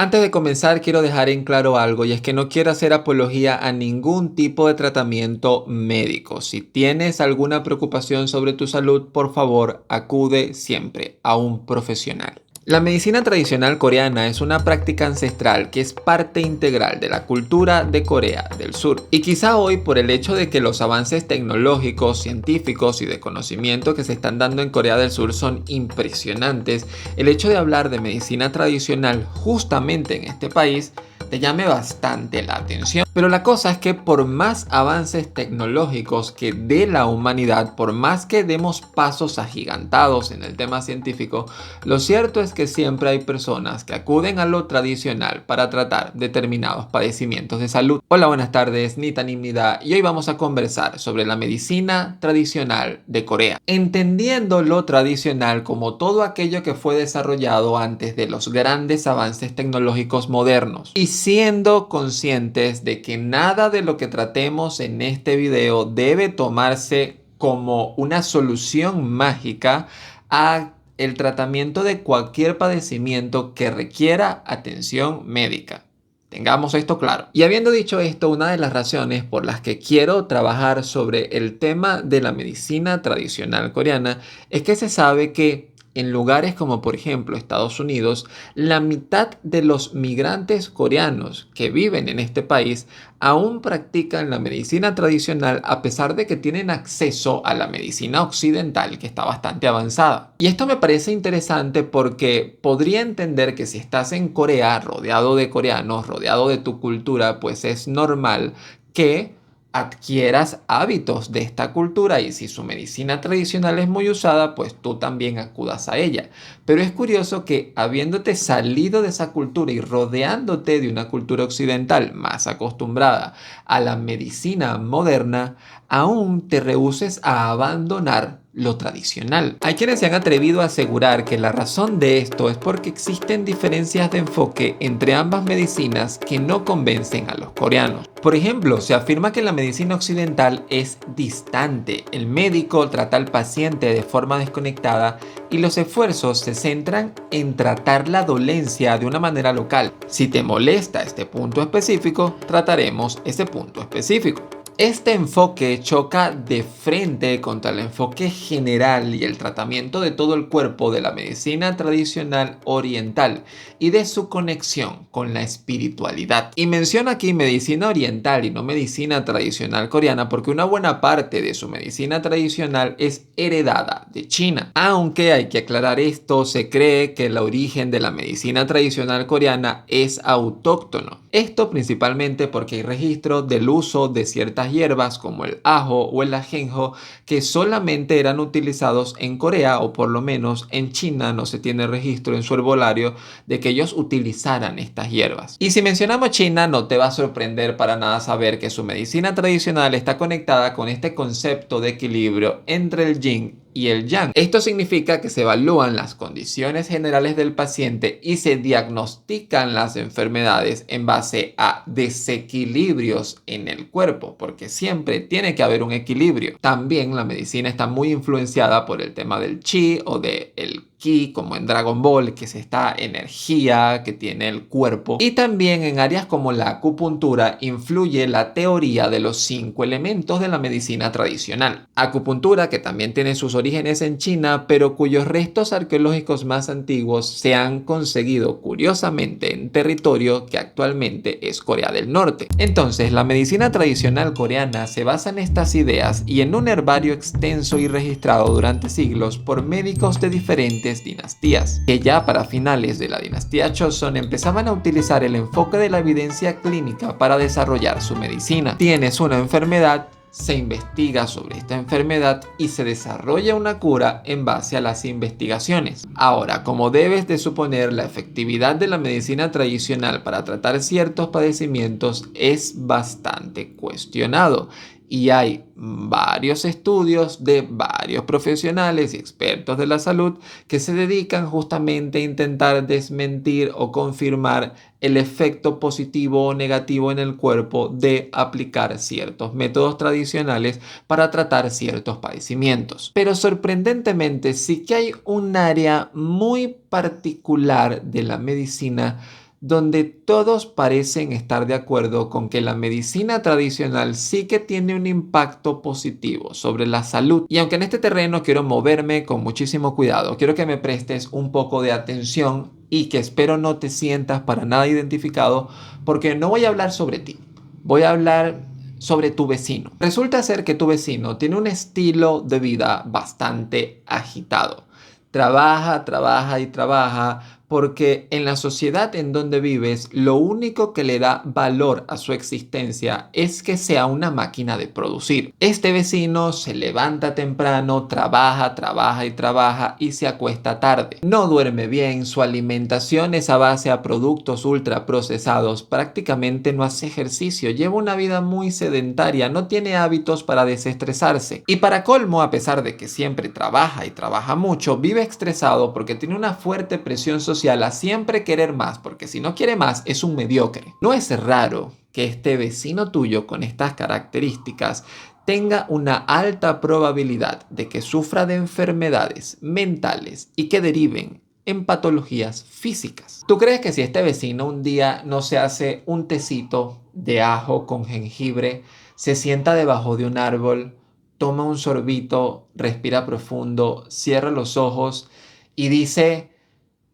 Antes de comenzar, quiero dejar en claro algo, y es que no quiero hacer apología a ningún tipo de tratamiento médico. Si tienes alguna preocupación sobre tu salud, por favor, acude siempre a un profesional. La medicina tradicional coreana es una práctica ancestral que es parte integral de la cultura de Corea del Sur. Y quizá hoy, por el hecho de que los avances tecnológicos, científicos y de conocimiento que se están dando en Corea del Sur son impresionantes, el hecho de hablar de medicina tradicional justamente en este país te llame bastante la atención. Pero la cosa es que por más avances tecnológicos que dé la humanidad, por más que demos pasos agigantados en el tema científico, lo cierto es que siempre hay personas que acuden a lo tradicional para tratar determinados padecimientos de salud. Hola, buenas tardes, Nita Nimnida, y hoy vamos a conversar sobre la medicina tradicional de Corea, entendiendo lo tradicional como todo aquello que fue desarrollado antes de los grandes avances tecnológicos modernos, y siendo conscientes de que nada de lo que tratemos en este video debe tomarse como una solución mágica a el tratamiento de cualquier padecimiento que requiera atención médica. Tengamos esto claro. Y habiendo dicho esto, una de las razones por las que quiero trabajar sobre el tema de la medicina tradicional coreana es que se sabe que en lugares como por ejemplo Estados Unidos, la mitad de los migrantes coreanos que viven en este país aún practican la medicina tradicional a pesar de que tienen acceso a la medicina occidental que está bastante avanzada. Y esto me parece interesante porque podría entender que si estás en Corea rodeado de coreanos, rodeado de tu cultura, pues es normal que adquieras hábitos de esta cultura y si su medicina tradicional es muy usada, pues tú también acudas a ella. Pero es curioso que habiéndote salido de esa cultura y rodeándote de una cultura occidental más acostumbrada a la medicina moderna, aún te rehúses a abandonar lo tradicional. Hay quienes se han atrevido a asegurar que la razón de esto es porque existen diferencias de enfoque entre ambas medicinas que no convencen a los coreanos. Por ejemplo, se afirma que la medicina occidental es distante. El médico trata al paciente de forma desconectada y los esfuerzos se centran en tratar la dolencia de una manera local. Si te molesta este punto específico, trataremos ese punto específico. Este enfoque choca de frente contra el enfoque general y el tratamiento de todo el cuerpo de la medicina tradicional oriental y de su conexión con la espiritualidad. Y menciono aquí medicina oriental y no medicina tradicional coreana porque una buena parte de su medicina tradicional es heredada de China. Aunque hay que aclarar esto, se cree que el origen de la medicina tradicional coreana es autóctono. Esto principalmente porque hay registro del uso de ciertas hierbas como el ajo o el ajenjo que solamente eran utilizados en Corea o por lo menos en China no se tiene registro en su herbolario de que ellos utilizaran estas hierbas. Y si mencionamos China no te va a sorprender para nada saber que su medicina tradicional está conectada con este concepto de equilibrio entre el yin y el yang. Esto significa que se evalúan las condiciones generales del paciente y se diagnostican las enfermedades en base a desequilibrios en el cuerpo, porque siempre tiene que haber un equilibrio. También la medicina está muy influenciada por el tema del chi o del ki, como en Dragon Ball, que es esta energía que tiene el cuerpo. Y también en áreas como la acupuntura influye la teoría de los 5 elementos de la medicina tradicional. Acupuntura que también tiene sus orígenes en China, pero cuyos restos arqueológicos más antiguos se han conseguido curiosamente en territorio que actualmente es Corea del Norte. Entonces, la medicina tradicional coreana se basa en estas ideas y en un herbario extenso y registrado durante siglos por médicos de diferentes dinastías, que ya para finales de la dinastía Joseon empezaban a utilizar el enfoque de la evidencia clínica para desarrollar su medicina. Tienes una enfermedad, se investiga sobre esta enfermedad y se desarrolla una cura en base a las investigaciones. Ahora, como debes de suponer, la efectividad de la medicina tradicional para tratar ciertos padecimientos es bastante cuestionado. Y hay varios estudios de varios profesionales y expertos de la salud que se dedican justamente a intentar desmentir o confirmar el efecto positivo o negativo en el cuerpo de aplicar ciertos métodos tradicionales para tratar ciertos padecimientos. Pero sorprendentemente sí que hay un área muy particular de la medicina donde todos parecen estar de acuerdo con que la medicina tradicional sí que tiene un impacto positivo sobre la salud. Y aunque en este terreno quiero moverme con muchísimo cuidado, quiero que me prestes un poco de atención y que espero no te sientas para nada identificado, porque no voy a hablar sobre ti, voy a hablar sobre tu vecino. Resulta ser que tu vecino tiene un estilo de vida bastante agitado. Trabaja, trabaja y trabaja porque en la sociedad en donde vives, lo único que le da valor a su existencia es que sea una máquina de producir. Este vecino se levanta temprano, trabaja, trabaja y trabaja y se acuesta tarde. No duerme bien, su alimentación es a base a productos ultraprocesados, prácticamente no hace ejercicio, lleva una vida muy sedentaria, no tiene hábitos para desestresarse. Y para colmo, a pesar de que siempre trabaja y trabaja mucho, vive estresado porque tiene una fuerte presión social a siempre querer más, porque si no quiere más es un mediocre. No es raro que este vecino tuyo con estas características tenga una alta probabilidad de que sufra de enfermedades mentales y que deriven en patologías físicas. ¿Tú crees que si este vecino un día no se hace un tecito de ajo con jengibre, se sienta debajo de un árbol, toma un sorbito, respira profundo, cierra los ojos y dice: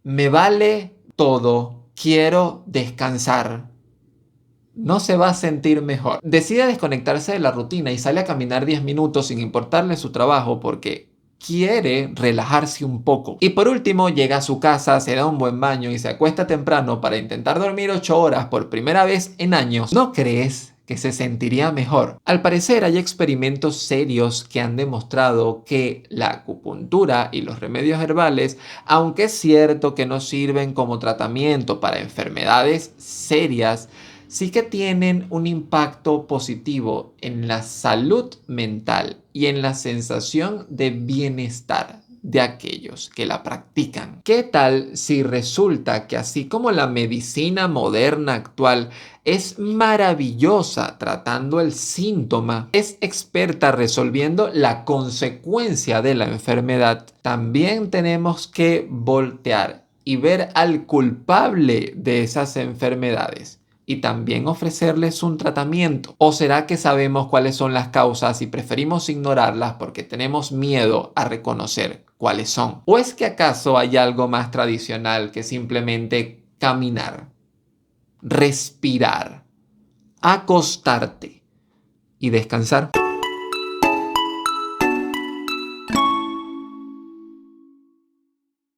me vale todo, quiero descansar, no se va a sentir mejor? Decide desconectarse de la rutina y sale a caminar 10 minutos sin importarle su trabajo porque quiere relajarse un poco. Y por último llega a su casa, se da un buen baño y se acuesta temprano para intentar dormir 8 horas por primera vez en años. ¿No crees que se sentiría mejor? Al parecer hay experimentos serios que han demostrado que la acupuntura y los remedios herbales, aunque es cierto que no sirven como tratamiento para enfermedades serias, sí que tienen un impacto positivo en la salud mental y en la sensación de bienestar de aquellos que la practican. ¿Qué tal si resulta que así como la medicina moderna actual es maravillosa tratando el síntoma, es experta resolviendo la consecuencia de la enfermedad, también tenemos que voltear y ver al culpable de esas enfermedades y también ofrecerles un tratamiento? ¿O será que sabemos cuáles son las causas y preferimos ignorarlas porque tenemos miedo a reconocer cuáles son? ¿O es que acaso hay algo más tradicional que simplemente caminar, respirar, acostarte y descansar?